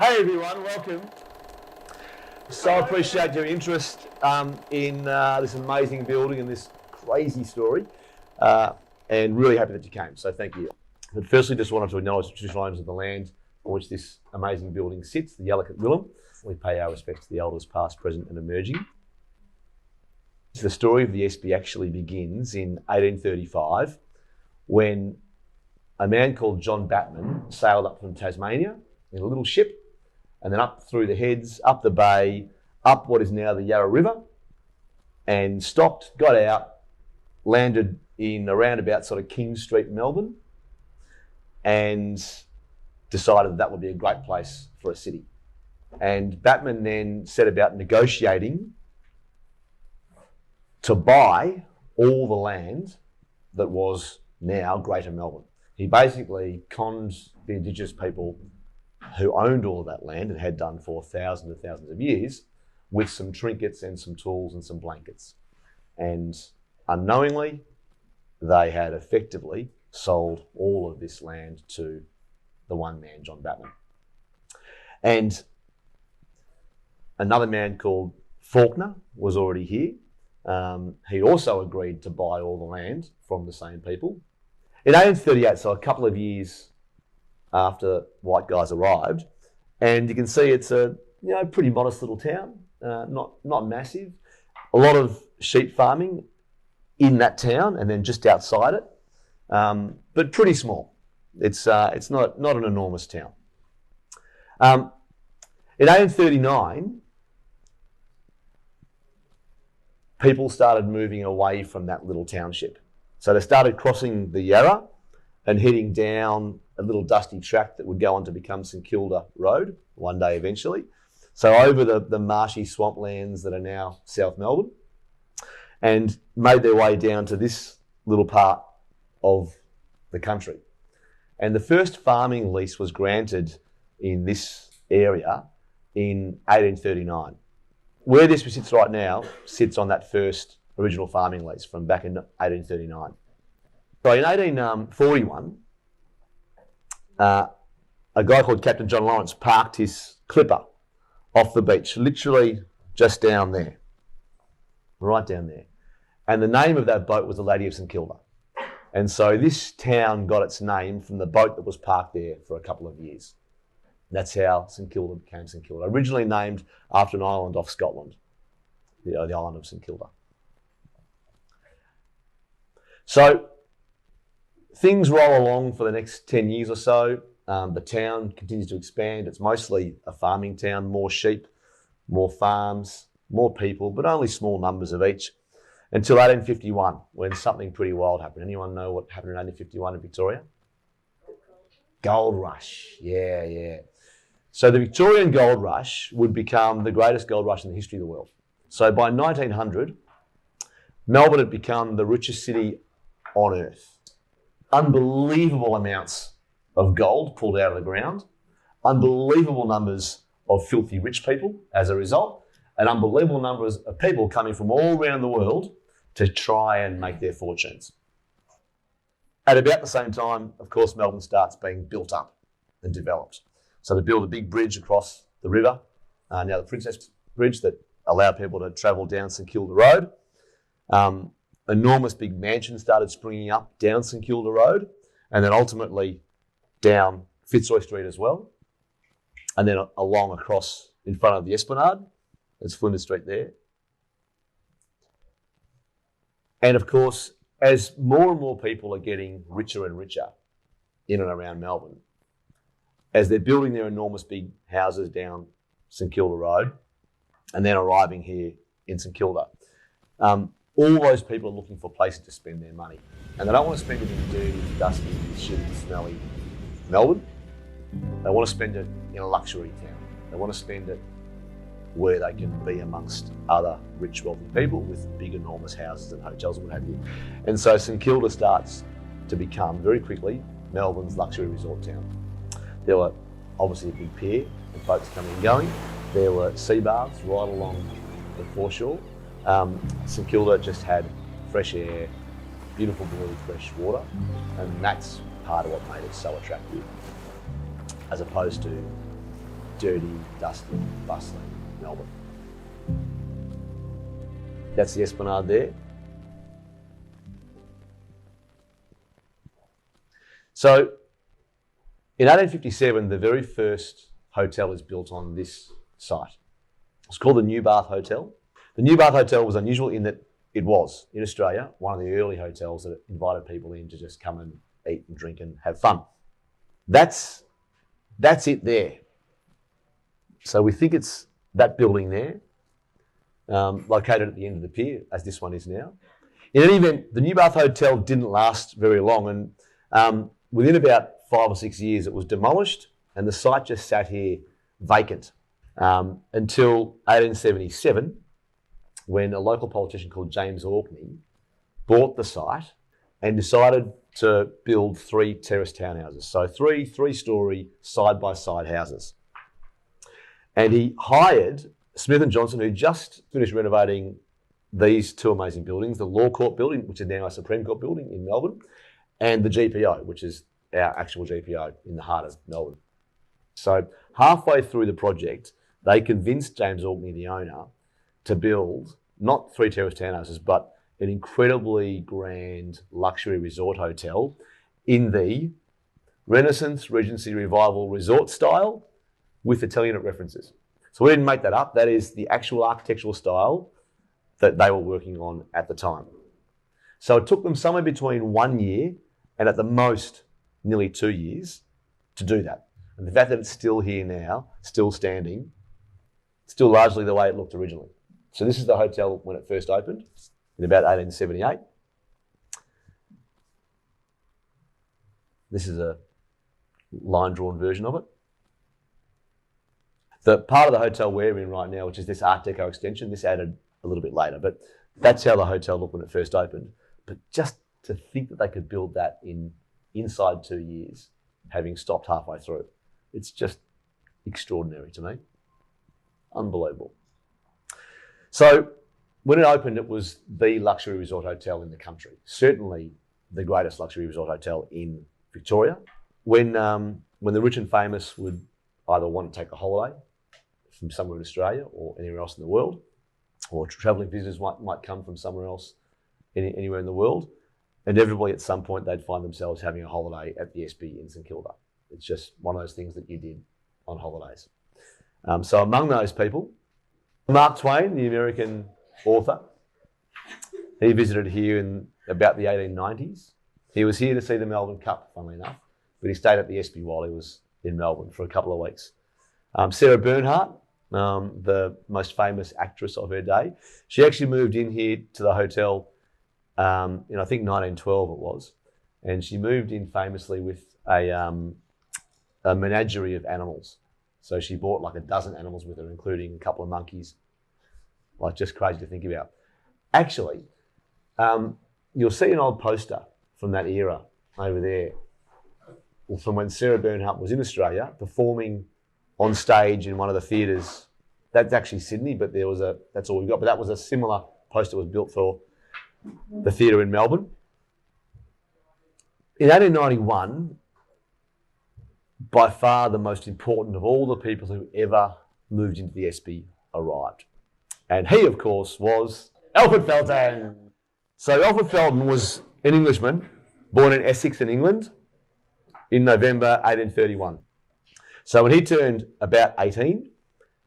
Hey everyone, welcome. So I appreciate your interest in this amazing building and this crazy story, and really happy that you came, so thank you. But firstly, just wanted to acknowledge the traditional owners of the land on which this amazing building sits, the Yallock Willem. We pay our respects to the elders past, present and emerging. The story of the Espy actually begins in 1835 when a man called John Batman sailed up from Tasmania in a little ship and then up through the heads, up the bay, up what is now the Yarra River, and stopped, got out, landed in around about sort of King Street, Melbourne, and decided that would be a great place for a city. And Batman then set about negotiating to buy all the land that was now Greater Melbourne. He basically conned the Indigenous people who owned all of that land and had done for thousands and thousands of years with some trinkets and some tools and some blankets. And unknowingly, they had effectively sold all of this land to the one man, John Batman. And another man called Faulkner was already here. He also agreed to buy all the land from the same people. In 1838, so a couple of years after white guys arrived, and you can see it's a pretty modest little town, not massive. A lot of sheep farming in that town, and then just outside it, but pretty small. It's not an enormous town. In 1839, people started moving away from that little township. So they started crossing the Yarra and heading down a little dusty track that would go on to become St Kilda Road one day eventually. So over the marshy swamplands that are now South Melbourne, and made their way down to this little part of the country. And the first farming lease was granted in this area in 1839. Where this sits right now sits on that first original farming lease from back in 1839. So in 1841, a guy called Captain John Lawrence parked his clipper off the beach, literally just down there, right down there. And the name of that boat was the Lady of St Kilda. And so this town got its name from the boat that was parked there for a couple of years. That's how St Kilda became St Kilda, originally named after an island off Scotland, the island of St Kilda. So things roll along for the next 10 years or so. The town continues to expand. It's mostly a farming town, more sheep, more farms, more people, but only small numbers of each, until 1851, when something pretty wild happened. Anyone know what happened in 1851 in Victoria? Gold rush, yeah. So the Victorian gold rush would become the greatest gold rush in the history of the world. So by 1900, Melbourne had become the richest city on earth. Unbelievable amounts of gold pulled out of the ground, unbelievable numbers of filthy rich people as a result, and unbelievable numbers of people coming from all around the world to try and make their fortunes. At about the same time, of course, Melbourne starts being built up and developed. So they build a big bridge across the river, now the Princess Bridge, that allowed people to travel down St Kilda Road. Enormous big mansions started springing up down St Kilda Road, and then ultimately down Fitzroy Street as well, and then along across in front of the Esplanade. There's Flinders Street there. And of course, as more and more people are getting richer and richer in and around Melbourne, as they're building their enormous big houses down St Kilda Road and then arriving here in St Kilda, all those people are looking for places to spend their money. And they don't want to spend it in dirty, dusty, shitty, smelly Melbourne. They want to spend it in a luxury town. They want to spend it where they can be amongst other rich, wealthy people with big, enormous houses and hotels and what have you. And so St Kilda starts to become, very quickly, Melbourne's luxury resort town. There were obviously a big pier and boats coming and going. There were sea baths right along the foreshore. St Kilda just had fresh air, beautiful blue fresh water, and that's part of what made it so attractive, as opposed to dirty, dusty, bustling Melbourne. That's the Esplanade there. So in 1857, the very first hotel is built on this site. It's called the New Bath Hotel. The New Bath Hotel was unusual in that it was, in Australia, one of the early hotels that invited people in to just come and eat and drink and have fun. That's it there. So we think it's that building there, located at the end of the pier, as this one is now. In any event, the New Bath Hotel didn't last very long, and within about 5 or 6 years, it was demolished, and the site just sat here vacant until 1877, when a local politician called James Orkney bought the site and decided to build 3 terraced townhouses. So three-storey side-by-side houses. And he hired Smith & Johnson, who just finished renovating these 2 amazing buildings, the Law Court building, which is now a Supreme Court building in Melbourne, and the GPO, which is our actual GPO in the heart of Melbourne. So halfway through the project, they convinced James Orkney, the owner, to build not 3 terraced townhouses, but an incredibly grand luxury resort hotel in the Renaissance, Regency, Revival resort style with Italian references. So we didn't make that up. That is the actual architectural style that they were working on at the time. So it took them somewhere between 1 year and at the most nearly 2 years to do that. And the fact that it's still here now, still standing, still largely the way it looked originally. So this is the hotel when it first opened in about 1878. This is a line-drawn version of it. The part of the hotel we're in right now, which is this Art Deco extension, this added a little bit later, but that's how the hotel looked when it first opened. But just to think that they could build that inside 2 years, having stopped halfway through, it's just extraordinary to me. Unbelievable. So when it opened, it was the luxury resort hotel in the country, certainly the greatest luxury resort hotel in Victoria. When the rich and famous would either want to take a holiday from somewhere in Australia or anywhere else in the world, or travelling visitors might come from somewhere else, anywhere in the world, and everybody at some point they'd find themselves having a holiday at the Espy in St Kilda. It's just one of those things that you did on holidays. So among those people, Mark Twain, the American author, he visited here in about the 1890s. He was here to see the Melbourne Cup, funnily enough, but he stayed at the Espy while he was in Melbourne for a couple of weeks. Sarah Bernhardt, the most famous actress of her day, she actually moved in here to the hotel in, I think, 1912 it was, and she moved in famously with a menagerie of animals. So she brought like a dozen animals with her, including a couple of monkeys. Like, just crazy to think about. Actually, you'll see an old poster from that era over there, from when Sarah Bernhardt was in Australia performing on stage in one of the theatres. That's actually Sydney, but that's all we've got. But that was a similar poster was built for the theatre in Melbourne. In 1891, by far the most important of all the people who ever moved into the Espy arrived. And he, of course, was Alfred Felton. So Alfred Felton was an Englishman born in Essex in England in November 1831. So when he turned about 18,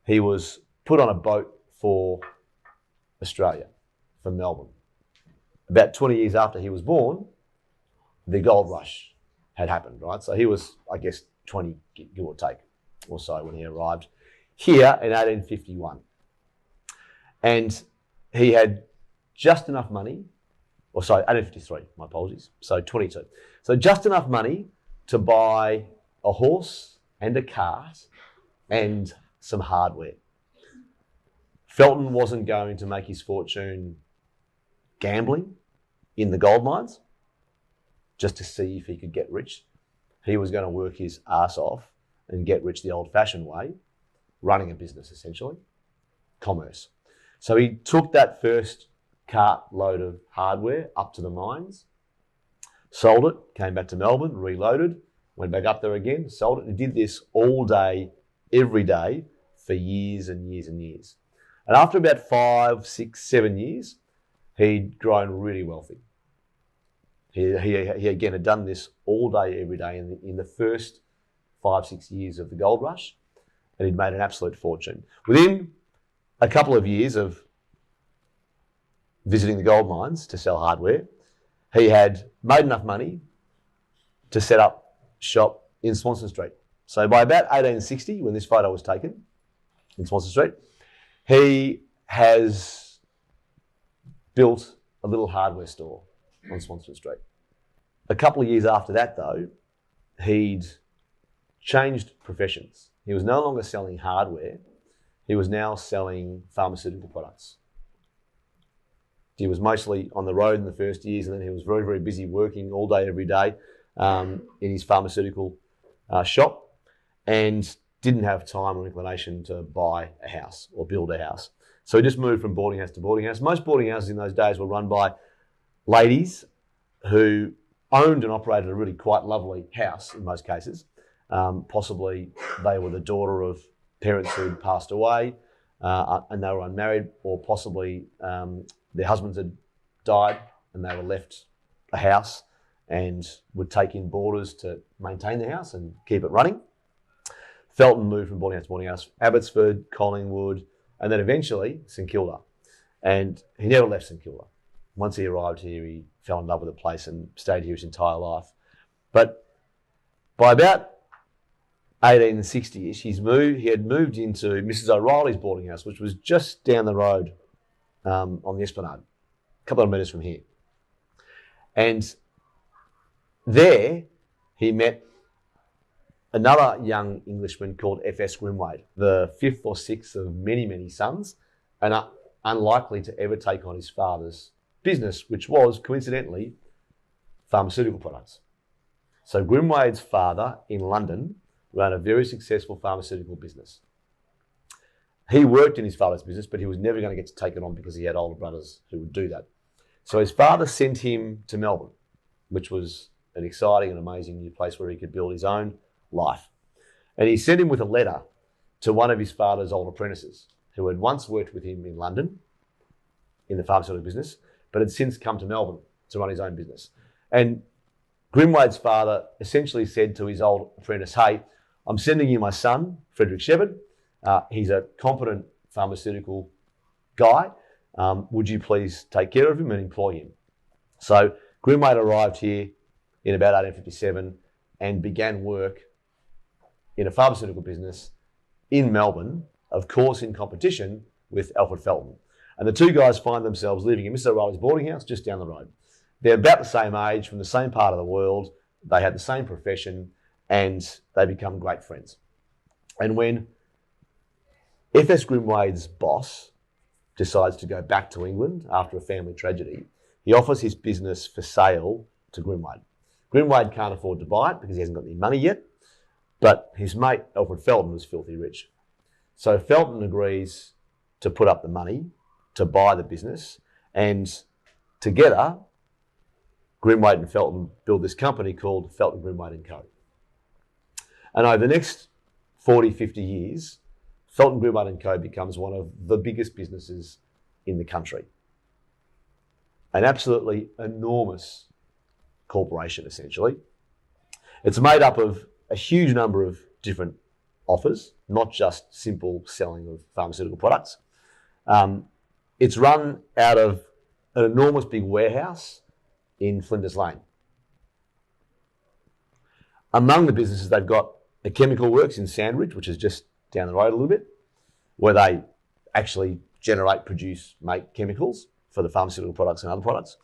he was put on a boat for Australia, for Melbourne. About 20 years after he was born, the gold rush had happened, right? So he was, I guess, 20, give or take, or so when he arrived here in 1851. And he had just enough money, 1853, my apologies, so 22. So just enough money to buy a horse and a cart and some hardware. Felton wasn't going to make his fortune gambling in the gold mines just to see if he could get rich. He was going to work his ass off and get rich the old-fashioned way, running a business essentially, commerce. So he took that first cart load of hardware up to the mines, sold it, came back to Melbourne, reloaded, went back up there again, sold it, and did this all day, every day for years and years and years. And after about 5, 6, 7 years, he'd grown really wealthy. He again had done this all day, every day in the first 5, 6 years of the gold rush, and he'd made an absolute fortune. Within a couple of years of visiting the gold mines to sell hardware, he had made enough money to set up shop in Swanston Street. So by about 1860, when this photo was taken in Swanston Street, he has built a little hardware store on Swanston Street. A couple of years after that, though, he'd changed professions. He was no longer selling hardware. He was now selling pharmaceutical products. He was mostly on the road in the first years, and then he was very, very busy working all day, every day in his pharmaceutical shop, and didn't have time or inclination to buy a house or build a house. So he just moved from boarding house to boarding house. Most boarding houses in those days were run by ladies who owned and operated a really quite lovely house in most cases. Possibly they were the daughter of parents who'd passed away and they were unmarried, or possibly their husbands had died and they were left a house and would take in boarders to maintain the house and keep it running. Felton moved from boarding house to boarding house, Abbotsford, Collingwood, and then eventually St Kilda. And he never left St Kilda. Once he arrived here, he fell in love with the place and stayed here his entire life. But by about 1860-ish, he had moved into Mrs O'Reilly's boarding house, which was just down the road on the Esplanade, a couple of metres from here. And there he met another young Englishman called F.S. Grimwade, the fifth or sixth of many, many sons, and unlikely to ever take on his father's business, which was, coincidentally, pharmaceutical products. So Grimwade's father in London ran a very successful pharmaceutical business. He worked in his father's business, but he was never going to get to take it on because he had older brothers who would do that. So his father sent him to Melbourne, which was an exciting and amazing new place where he could build his own life. And he sent him with a letter to one of his father's old apprentices who had once worked with him in London in the pharmaceutical business, but had since come to Melbourne to run his own business. And Grimwade's father essentially said to his old apprentice, "Hey, I'm sending you my son, Frederick Shepard. He's a competent pharmaceutical guy. Would you please take care of him and employ him?" So Grimwade arrived here in about 1857 and began work in a pharmaceutical business in Melbourne, of course in competition with Alfred Felton. And the two guys find themselves living in Mr O'Reilly's boarding house just down the road. They're about the same age, from the same part of the world, they had the same profession, and they become great friends. And when F.S. Grimwade's boss decides to go back to England after a family tragedy, he offers his business for sale to Grimwade. Grimwade can't afford to buy it because he hasn't got any money yet, but his mate Alfred Felton was filthy rich. So Felton agrees to put up the money to buy the business, and together Grimwade and Felton build this company called Felton Grimwade & Co. And over the next 40, 50 years, Felton Grimwade & Co. becomes one of the biggest businesses in the country. An absolutely enormous corporation, essentially. It's made up of a huge number of different offers, not just simple selling of pharmaceutical products. It's run out of an enormous big warehouse in Flinders Lane. Among the businesses, they've got a chemical works in Sandridge, which is just down the road a little bit, where they actually generate, produce, make chemicals for the pharmaceutical products and other products.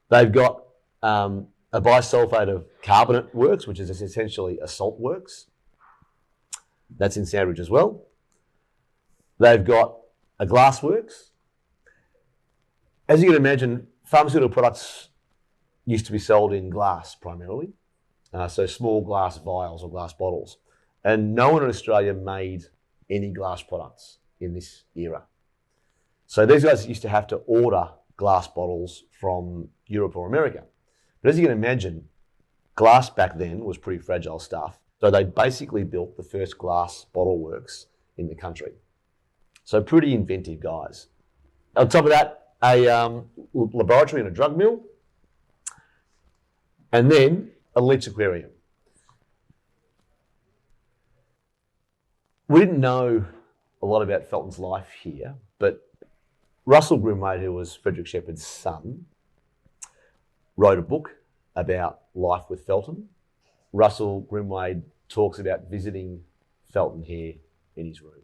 They've got a bisulfate of carbonate works, which is essentially a salt works. That's in Sandridge as well. They've got a glass works. As you can imagine, pharmaceutical products used to be sold in glass primarily, so small glass vials or glass bottles. And no one in Australia made any glass products in this era. So these guys used to have to order glass bottles from Europe or America. But as you can imagine, glass back then was pretty fragile stuff. So they basically built the first glass bottle works in the country. So pretty inventive guys. On top of that, a laboratory and a drug mill, and then a leech aquarium. We didn't know a lot about Felton's life here, but Russell Grimwade, who was Frederick Shepherd's son, wrote a book about life with Felton. Russell Grimwade talks about visiting Felton here in his rooms.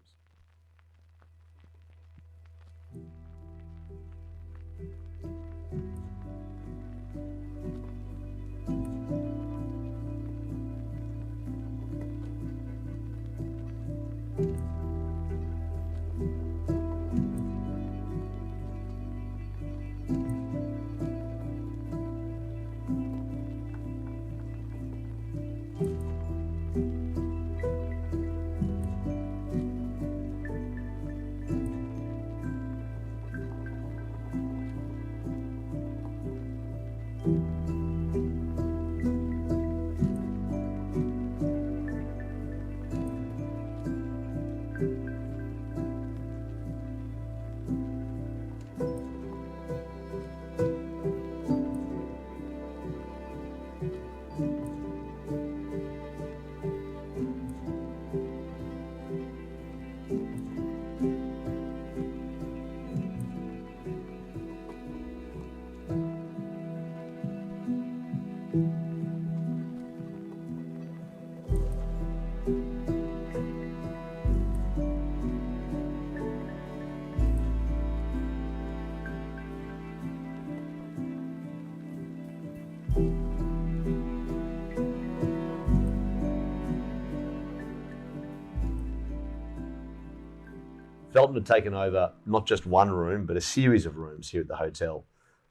Felton had taken over not just one room, but a series of rooms here at the hotel.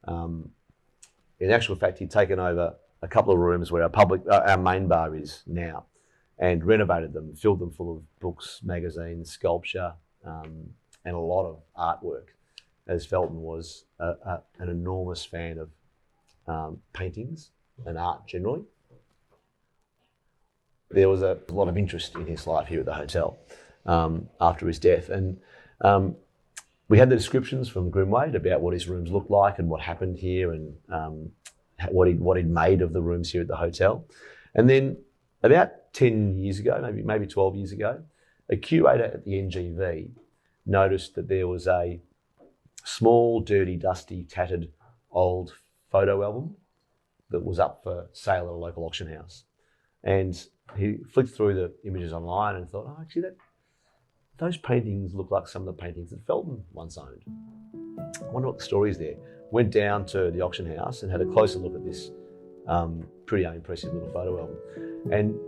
In actual fact, he'd taken over a couple of rooms where our main bar is now, and renovated them, filled them full of books, magazines, sculpture, and a lot of artwork, as Felton was an enormous fan of paintings and art generally. There was a lot of interest in his life here at the hotel after his death, and we had the descriptions from Grimwade about what his rooms looked like and what happened here, and what he'd made of the rooms here at the hotel. And then about 10 years ago, maybe 12 years ago, a curator at the NGV noticed that there was a small, dirty, dusty, tattered old photo album that was up for sale at a local auction house. And he flicked through the images online and thought, oh, actually, those paintings look like some of the paintings that Felton once owned. I wonder what the story is there. Went down to the auction house and had a closer look at this pretty unimpressive little photo album,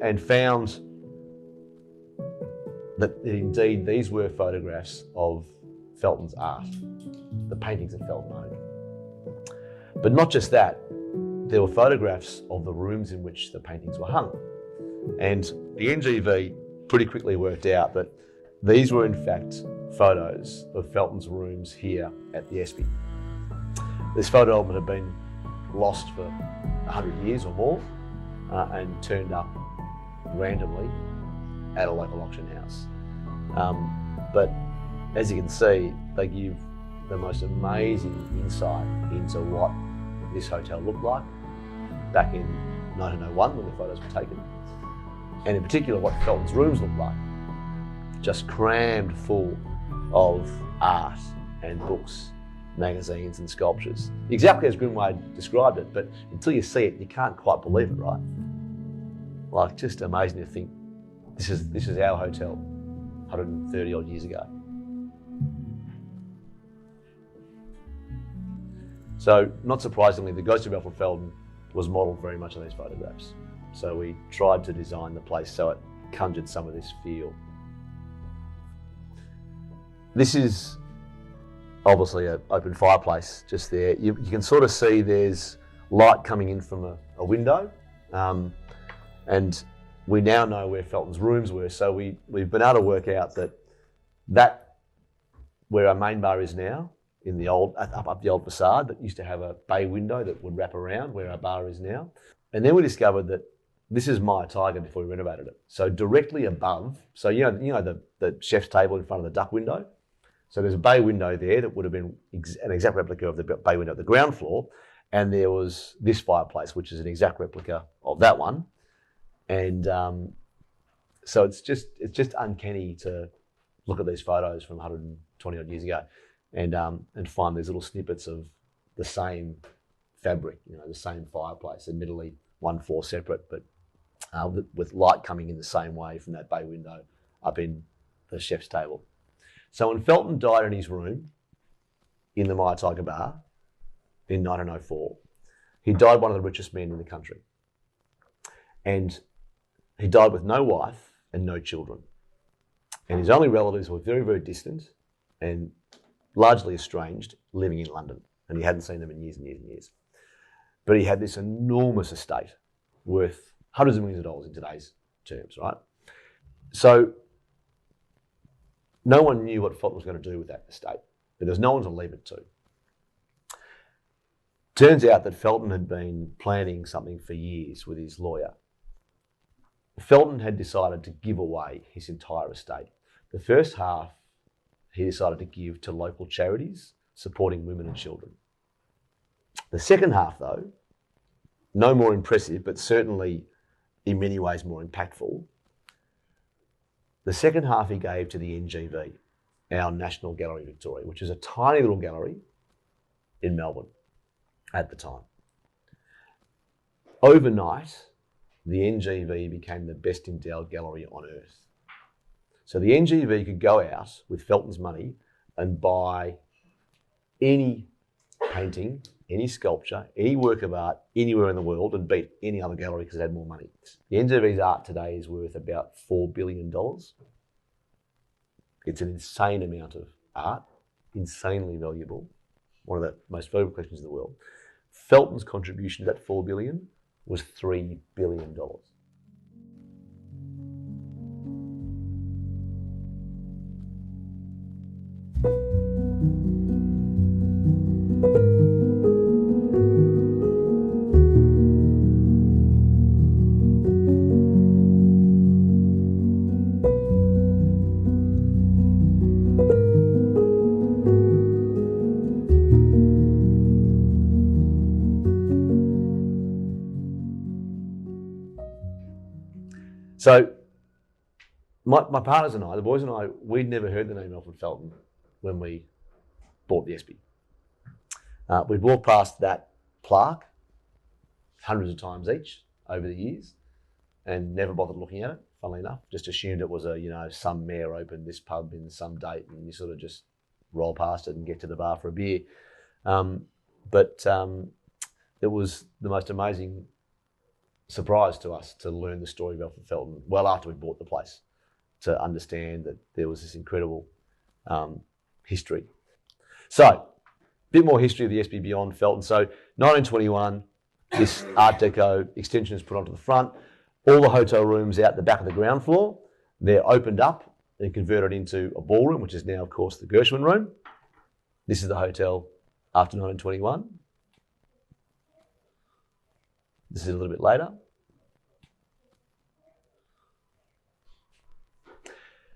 and found that indeed these were photographs of Felton's art, the paintings that Felton owned. But not just that, there were photographs of the rooms in which the paintings were hung. And the NGV pretty quickly worked out that these were in fact photos of Felton's rooms here at the Espy. This photo album had been lost for 100 years or more and turned up randomly at a local auction house. But as you can see, they give the most amazing insight into what this hotel looked like back in 1901 when the photos were taken, and in particular what Felton's rooms looked like, just crammed full of art and books, magazines and sculptures, exactly as Grimwade described it, but until you see it, you can't quite believe it, right? Like, just amazing to think this is our hotel 130 odd years ago. So, not surprisingly, the Ghost of Alfred Felton was modelled very much on these photographs. So we tried to design the place so it conjured some of this feel. This is obviously an open fireplace just there. You can sort of see there's light coming in from a window, and we now know where Felton's rooms were. So we've been able to work out that where our main bar is now, in the old up the old facade that used to have a bay window that would wrap around where our bar is now. And then we discovered that this is my Tiger before we renovated it. So directly above, so you know the chef's table in front of the duck window. So there's a bay window there that would have been an exact replica of the bay window at the ground floor, and there was this fireplace, which is an exact replica of that one. And so it's just uncanny to look at these photos from 120 odd years ago, and find these little snippets of the same fabric, the same fireplace. Admittedly, one floor separate, but with light coming in the same way from that bay window up in the chef's table. So when Felton died in his room in the Maya Tiger Bar in 1904, he died one of the richest men in the country. And he died with no wife and no children. And his only relatives were very, very distant and largely estranged, living in London. And he hadn't seen them in years and years and years. But he had this enormous estate worth hundreds of millions of dollars in today's terms, right? So no one knew what Felton was going to do with that estate, but there was no one to leave it to. Turns out that Felton had been planning something for years with his lawyer. Felton had decided to give away his entire estate. The first half he decided to give to local charities supporting women and children. The second half, though, no more impressive, but certainly in many ways more impactful, the second half he gave to the NGV, our National Gallery Victoria, which is a tiny little gallery in Melbourne at the time. Overnight, the NGV became the best endowed gallery on earth. So the NGV could go out with Felton's money and buy any painting, any sculpture, any work of art anywhere in the world and beat any other gallery because it had more money. The NGV's art today is worth about $4 billion. It's an insane amount of art, insanely valuable, one of the most valuable collections in the world. Felton's contribution to that $4 billion was $3 billion. So my partners and I, the boys and I, we'd never heard the name Alfred Felton when we bought the Espy. We'd walked past that plaque hundreds of times each over the years and never bothered looking at it, funnily enough. Just assumed it was some mayor opened this pub in some date and you sort of just roll past it and get to the bar for a beer. But it was the most amazing surprise to us to learn the story of Alfred Felton well after we bought the place, to understand that there was this incredible history. So, a bit more history of the Espy beyond Felton. So, 1921, this Art Deco extension is put onto the front. All the hotel rooms out the back of the ground floor, they're opened up and converted into a ballroom, which is now, of course, the Gershwin room. This is the hotel after 1921. This is a little bit later.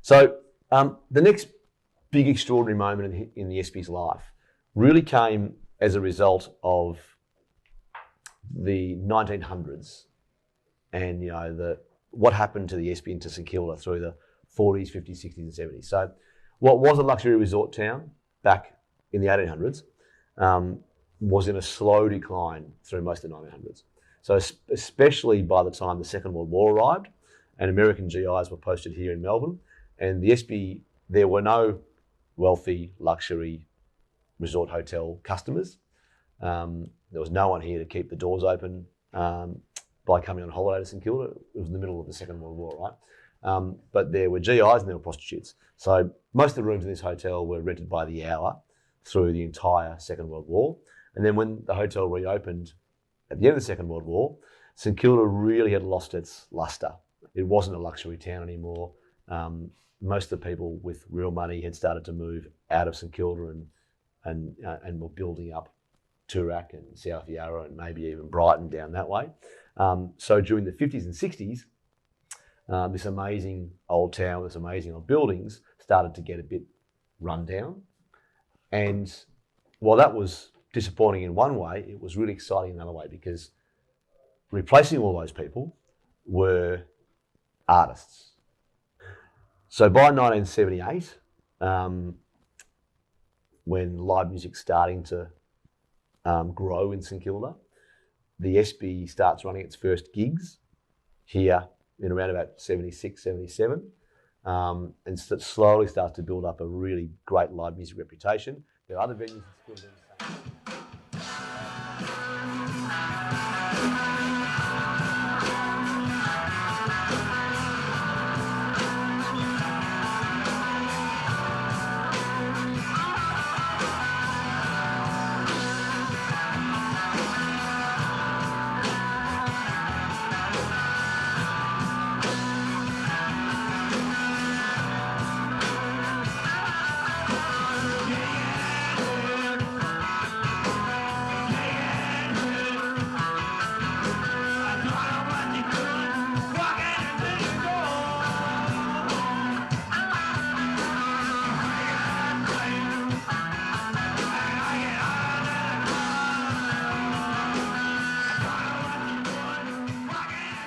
So the next big extraordinary moment in the Espy's life really came as a result of the 1900s and what happened to the Espy and to St Kilda through the 40s, 50s, 60s and 70s. So what was a luxury resort town back in the 1800s was in a slow decline through most of the 1900s. So especially by the time the Second World War arrived and American GIs were posted here in Melbourne, and the Espy, there were no wealthy luxury resort hotel customers. There was no one here to keep the doors open by coming on holiday to St Kilda. It was in the middle of the Second World War, right? But there were GIs and there were prostitutes. So most of the rooms in this hotel were rented by the hour through the entire Second World War. And then when the hotel reopened at the end of the Second World War, St Kilda really had lost its lustre. It wasn't a luxury town anymore. Most of the people with real money had started to move out of St Kilda and were building up Toorak and South Yarra and maybe even Brighton down that way. So during the 50s and 60s, this amazing old town, this amazing old buildings started to get a bit run down. And while that was disappointing in one way, it was really exciting in another way, because replacing all those people were artists. So by 1978, when live music's starting to grow in St Kilda, the Espy starts running its first gigs here in around about 76, 77, and slowly starts to build up a really great live music reputation. There are other venues in St Kilda doing the same.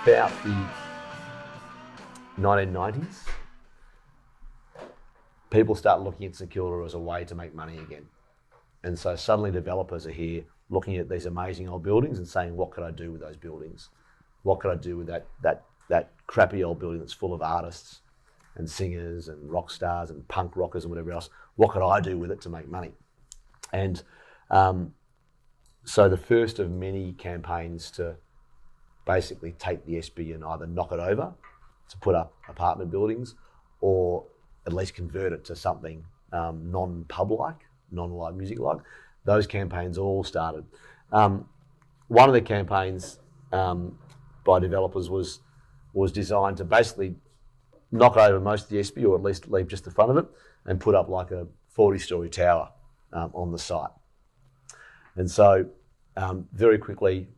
About the 1990s, people start looking at St Kilda as a way to make money again. And so suddenly developers are here looking at these amazing old buildings and saying, what could I do with those buildings? What could I do with that crappy old building that's full of artists and singers and rock stars and punk rockers and whatever else? What could I do with it to make money? And so the first of many campaigns to basically take the Espy and either knock it over to put up apartment buildings, or at least convert it to something non-pub-like, non-live music-like. Those campaigns all started. One of the campaigns by developers was designed to basically knock over most of the Espy, or at least leave just the front of it, and put up like a 40-storey tower on the site. And so very quickly,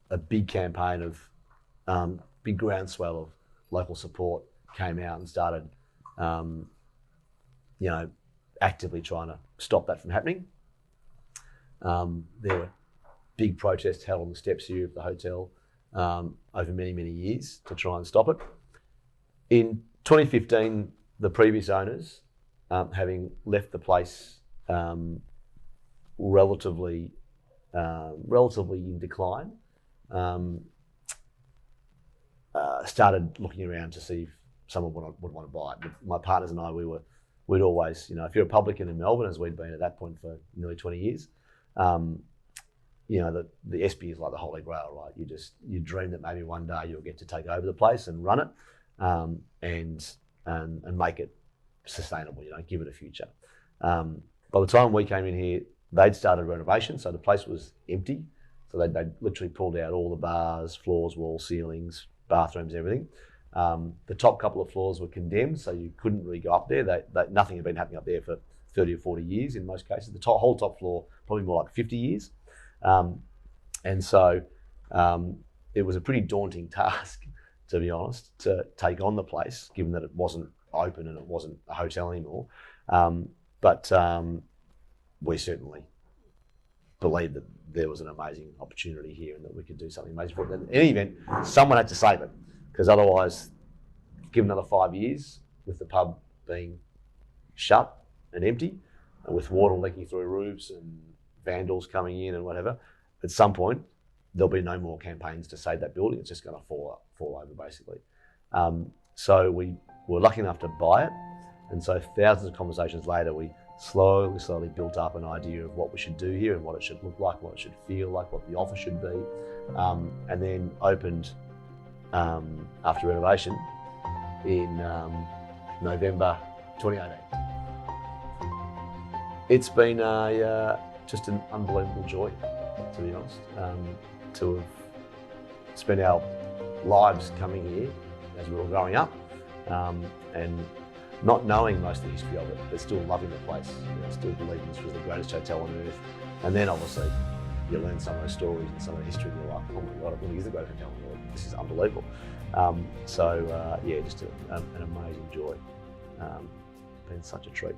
a big campaign of big groundswell of local support came out and started, actively trying to stop that from happening. There were big protests held on the steps here of the hotel over many, many years to try and stop it. In 2015, the previous owners, having left the place relatively in decline, started looking around to see if someone would want to buy it. My partners and I, we'd always, if you're a publican in Melbourne, as we'd been at that point for nearly 20 years, the Espy is like the holy grail, right? You dream that maybe one day you'll get to take over the place and run it, and make it sustainable, give it a future. By the time we came in here, they'd started renovation, so the place was empty. So they'd literally pulled out all the bars, floors, walls, ceilings, bathrooms, everything. The top couple of floors were condemned, so you couldn't really go up there. Nothing had been happening up there for 30 or 40 years in most cases. The whole top floor, probably more like 50 years. And so it was a pretty daunting task, to be honest, to take on the place, given that it wasn't open and it wasn't a hotel anymore. But we certainly believed that there was an amazing opportunity here and that we could do something amazing for it. In any event, someone had to save it, because otherwise, give another 5 years with the pub being shut and empty, and with water leaking through roofs and vandals coming in and whatever, at some point, there'll be no more campaigns to save that building. It's just going to fall over, basically. So we were lucky enough to buy it. And so thousands of conversations later, we slowly built up an idea of what we should do here and what it should look like, what it should feel like, what the offer should be, and then opened after renovation in November 2018. It's been just an unbelievable joy, to be honest, to have spent our lives coming here as we were growing up, and not knowing most of the history of it, but still loving the place, still believing this was the greatest hotel on earth. And then obviously you learn some of those stories and some of the history, and you're like, oh my God, it really is the great hotel in the world. This is unbelievable. Yeah, just an amazing joy. Been such a treat.